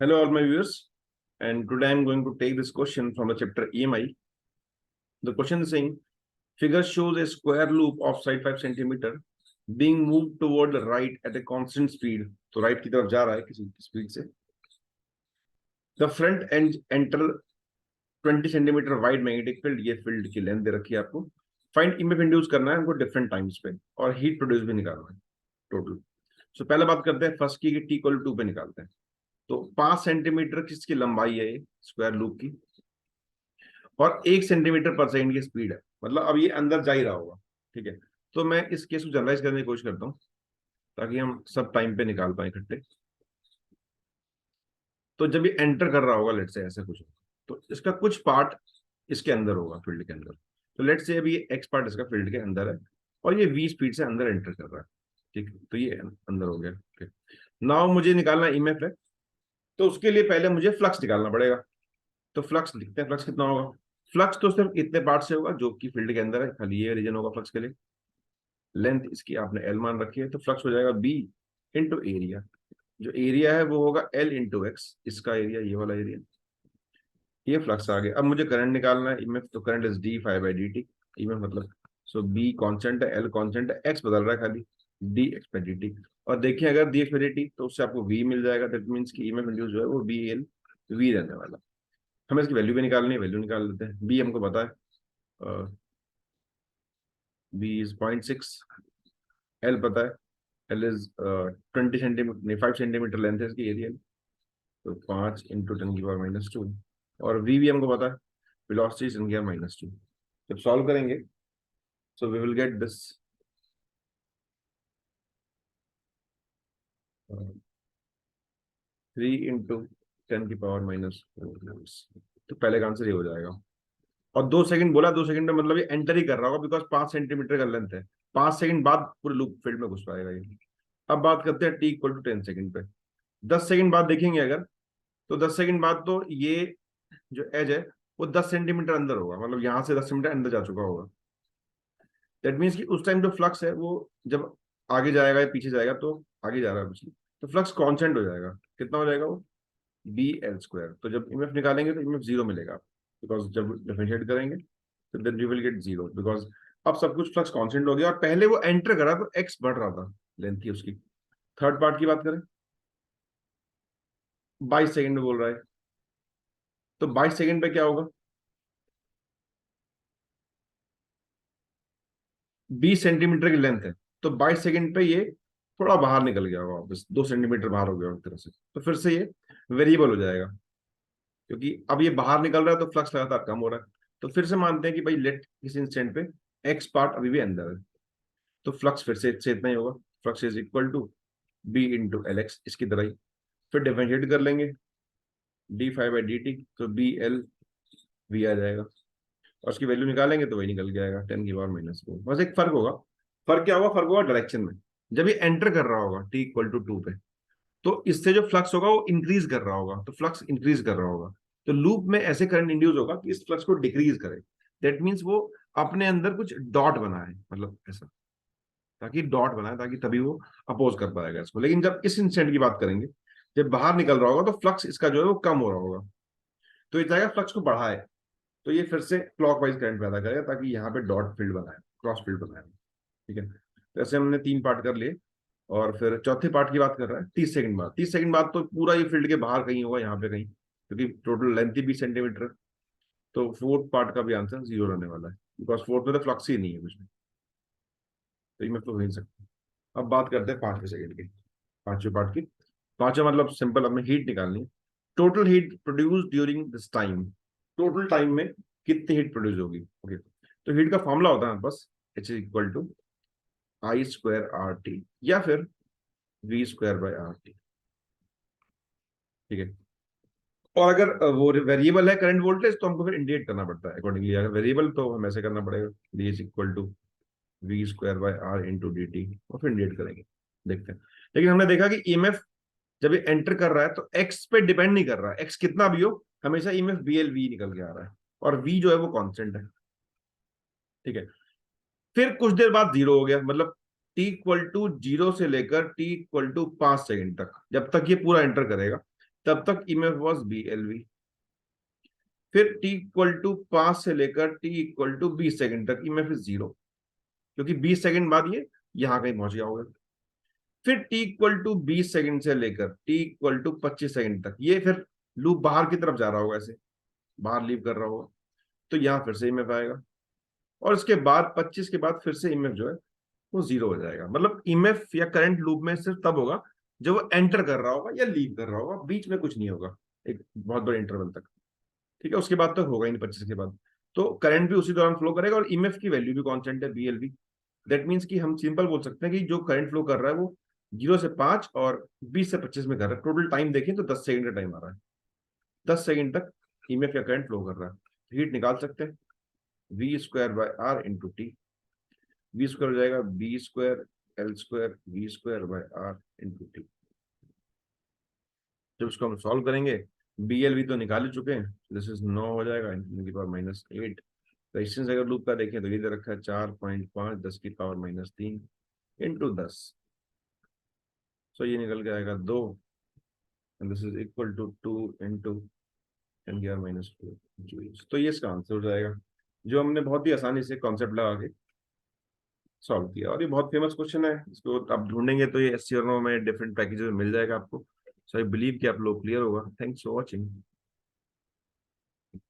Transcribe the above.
Hello, all my viewers, and today I'm going to take this question from the chapter EMI. The question is saying, figure shows a square loop of side 5 centimeter being moved toward the right at a constant speed. तो right की तरफ जा रहा है किसी speed से. The front end enter 20 centimetre wide magnetic field. ये field की लेंथ दे रखी है आपको. फाइंड ईएमएफ इंड्यूस करना है हमको डिफरेंट टाइम्स पे और हीट प्रोड्यूस भी निकालना है टोटल. सो पहले बात करते हैं फर्स्ट की टी इक्वल टू पे निकालते हैं. तो 5 सेंटीमीटर किसकी लंबाई है स्क्वायर लूप की और 1 सेंटीमीटर पर सेकंड की स्पीड है. मतलब अब ये अंदर जा ही रहा होगा. ठीक है, तो मैं इस केस को जनरलाइज करने की कोशिश करता हूँ ताकि हम सब टाइम पे निकाल पाए इकट्ठे. तो जब ये एंटर कर रहा होगा, लेट से ऐसा कुछ तो इसका कुछ पार्ट इसके अंदर होगा फील्ड के अंदर. तो लेट से अभी ये एक्स पार्ट इसका फील्ड के अंदर है और ये वी स्पीड से अंदर एंटर कर रहा है. ठीक है, तो ये अंदर हो गया. ठीक, नाउ मुझे निकालना ईएमएफ है. तो उसके लिए पहले मुझे फ्लक्स निकालना पड़ेगा. तो फ्लक्स लिखते हैं. फ्लक्स कितना होगा? फ्लक्स तो सिर्फ इतने पार्ट से होगा जो कि फील्ड के अंदर है, खाली ये रीजन होगा फ्लक्स के लिए. लेंथ इसकी आपने एल मान रखी है, तो फ्लक्स हो जाएगा बी इंटू एरिया. जो एरिया है वो होगा एल इंटू एक्स. इसका एरिया ये वाला एरिया. ये फ्लक्स आ गया. अब मुझे करंट निकालना है ईएमएफ. तो current is d phi by d t. EMF मतलब सो बी कांस्टेंट है, एल कांस्टेंट है, एक्स बदल रहा है खाली, d x by d t. और देखिए अगर d x by d t तो उससे आपको वी मिल जाएगा. दैट मीन्स की ईएमएफ इंड्यूस जो है वो बी एल वी रहने वाला. हमें इसकी वैल्यू भी निकालनी है. वैल्यू निकाल लेते हैं. बी हमको पता है, बी इज 0.6. एल पता है, L is 20 centimetre, 5 centimetre length है इसकी एरिया. तो 5 इंटू 10⁻². और वी भी हमको पता है, वेलोसिटी 10⁻². जब सॉल्व करेंगे so we will get this 3 into 10⁻⁻4. तो पहले का आंसर ये हो जाएगा. और 2 सेकंड बोला, 2 सेकंड में मतलब ये एंटर ही कर रहा होगा बिकॉज 5 सेंटीमीटर का लेंथ है. 5 सेकंड बाद पूरे लूप फील्ड में घुस पाएगा ये. अब बात करते हैं टी इक्वल टू 10 सेकंड पे. 10 सेकंड बाद देखेंगे अगर, तो 10 सेकंड बाद तो ये जो एज है वो 10 सेंटीमीटर अंदर होगा. मतलब यहाँ से 10 सेंटीमीटर अंदर जा चुका होगा. दैट मीन्स कि उस टाइम जो फ्लक्स है वो जब आगे जाएगा या पीछे जाएगा, तो आगे जा रहा है पिछले, तो फ्लक्स कांस्टेंट हो जाएगा. कितना हो जाएगा वो? B L square. तो जब ईएमएफ निकालेंगे तो ईएमएफ जीरो मिलेगा बिकॉज जब डिफरेंशिएट करेंगे तो then we will get zero because अब सब कुछ फ्लक्स कांस्टेंट हो गया और पहले वो एंटर करा तो एक्स बढ़ रहा था लेंथ की उसकी. थर्ड पार्ट की बात करें, 22 सेकंड में बोल रहा है. तो 22 सेकंड पे क्या होगा? 20 सेंटीमीटर की लेंथ है, तो 22 सेकंड पे ये थोड़ा बाहर निकल गया होगा वापस, 2 सेंटीमीटर बाहर हो गया एक तरह से. तो फिर से ये वेरिएबल हो जाएगा क्योंकि अब ये बाहर निकल रहा है तो फ्लक्स लगातार कम हो रहा है. तो फिर से मानते हैं कि भाई लेट इस इंस्टेंट पे एक्स पार्ट अभी भी अंदर है, तो फ्लक्स फिर से इससे इतना ही होगा. Flux is equal to B into L x, इसकी तरह ही. फिर डिफरेंशिएट कर लेंगे d phi by d t, तो बी एल वी आ जाएगा और उसकी वैल्यू निकालेंगे तो वही निकल के आएगा 10⁻⁻4. बस एक फर्क होगा. फर्क क्या होगा? फर्क होगा डायरेक्शन में. जब ये एंटर कर रहा होगा टी इक्वल टू 2 पे, तो इससे जो फ्लक्स होगा वो इंक्रीज कर रहा होगा, तो फ्लक्स इंक्रीज कर रहा होगा. तो लूप में ऐसे करंट इंड्यूस होगा कि इस फ्लक्स को डिक्रीज करे. दैट मीन्स वो अपने अंदर कुछ डॉट बनाए, मतलब ऐसा, ताकि डॉट बनाए ताकि तभी वो अपोज कर पाएगा इसको. लेकिन जब इस इंस्टेंट की बात करेंगे, जब बाहर निकल रहा होगा तो फ्लक्स इसका जो है वो कम हो रहा होगा, तो ये चाहेगा फ्लक्स को बढ़ाए. तो ये फिर से क्लॉकवाइज करंट पैदा करेगा ताकि यहाँ पे डॉट फील्ड बनाए, क्रॉस फील्ड बनाए. ठीक है, तो ऐसे हमने 3 पार्ट कर लिए. और फिर चौथे पार्ट की बात कर रहा है 30 सेकंड बाद. 30 सेकंड बाद तो पूरा ये फील्ड के बाहर कहीं होगा, यहाँ पे कहीं, क्योंकि टोटल लेंथ ही 20 सेंटीमीटर. तो फोर्थ पार्ट का भी आंसर जीरो रहने वाला है बिकॉज फोर्थ में तो फ्लक्स ही नहीं है कुछ भी, तो ये मैं तो हो नहीं सकता. अब बात करते हैं 5वें सेकंड की, 5वें पार्ट की. पांचवा मतलब सिंपल, हमें हीट निकालनी है. Total heat produce during this time. Total time में कितनी हीट प्रोड्यूस होगी. ओके, तो हीट का फॉर्मूला होता है बस H is equal to I square R T या फिर V square by R T. ठीक है, और अगर वो वेरिएबल है करंट वोल्टेज तो हमको फिर इंडिकेट करना पड़ता है अकॉर्डिंगली. अगर वेरिएबल तो हम ऐसे करना पड़ेगा, d is equal to V square by R into d t, और फिर इंडिकेट करेंगे. देखते हैं. लेकिन हमने देखा कि ईएमएफ जब ये एंटर कर रहा है तो एक्स पे डिपेंड नहीं कर रहा है. एक्स कितना भी हो, हमेशा ईएमएफ बी एल वी निकल के आ रहा है और वी जो है वो कांस्टेंट है. ठीक है, फिर कुछ देर बाद जीरो हो गया. मतलब टी इक्वल टू जीरो से लेकर टी इक्वल टू 5 सेकंड तक, जब तक ये पूरा एंटर करेगा, तब तक ईएमएफ वाज BLV। फिर t इक्वल टू 5 से लेकर t इक्वल टू 20 सेकंड तक ईएमएफ इज जीरो, क्योंकि 20 सेकंड बाद ये यहां कहीं पहुंच गया होगा। फिर t इक्वल टू 20 सेकंड से लेकर t इक्वल टू 25 सेकंड तक ये फिर लूप बाहर की तरफ जा रहा होगा, ऐसे बाहर लीव कर रहा होगा, तो यहां फिर से ईएमएफ आएगा। और इसके बाद 25 के बाद फिर से ईएमएफ जो है वो जीरो हो जाएगा। मतलब ईएमएफ या करंट लूप में सिर्फ तब होगा जब वो एंटर कर रहा होगा या लीव कर रहा होगा, बीच में कुछ नहीं होगा एक बहुत बड़े इंटरवल तक। ठीक है, उसके बाद तो होगा ही नहीं 25 के बाद। तो करंट भी उसी दौरान फ्लो करेगा और ईएमएफ की वैल्यू भी कांस्टेंट है BLV। दैट मीन्स कि हम सिंपल बोल सकते हैं कि जो करंट फ्लो कर रहा है वो 0 से 5 और 20 से 25 में कर रहा है। टोटल टाइम देखें तो 10 सेकंड का टाइम आ रहा है, 10 सेकंड तक ईएमएफ या करंट फ्लो कर रहा है। हीट निकाल सकते हैं V²/R × T। V² हो जाएगा B²L²V²/R × T। जब उसको हम सॉल्व करेंगे, BLV तो निकाल ही चुके हैं, दिस इज 9 हो जाएगा, 10⁻⁻8। रेजिस्टेंस अगर लूप का देखें तो ये दे रखा है 4.5 10⁻³ × 10। सो ये निकल के आएगा 2, and this is equal to 2 × 10⁻⁻2 joules. तो ये इसका आंसर हो जाएगा, जो हमने बहुत ही आसानी से कॉन्सेप्ट लगा के सॉल्व किया। और ये बहुत फेमस क्वेश्चन है, इसको आप ढूंढेंगे तो ये SC और NO में डिफरेंट पैकेजेस में मिल जाएगा आपको। सो आई बिलीव कि आप लोग क्लियर होगा। Thanks for watching.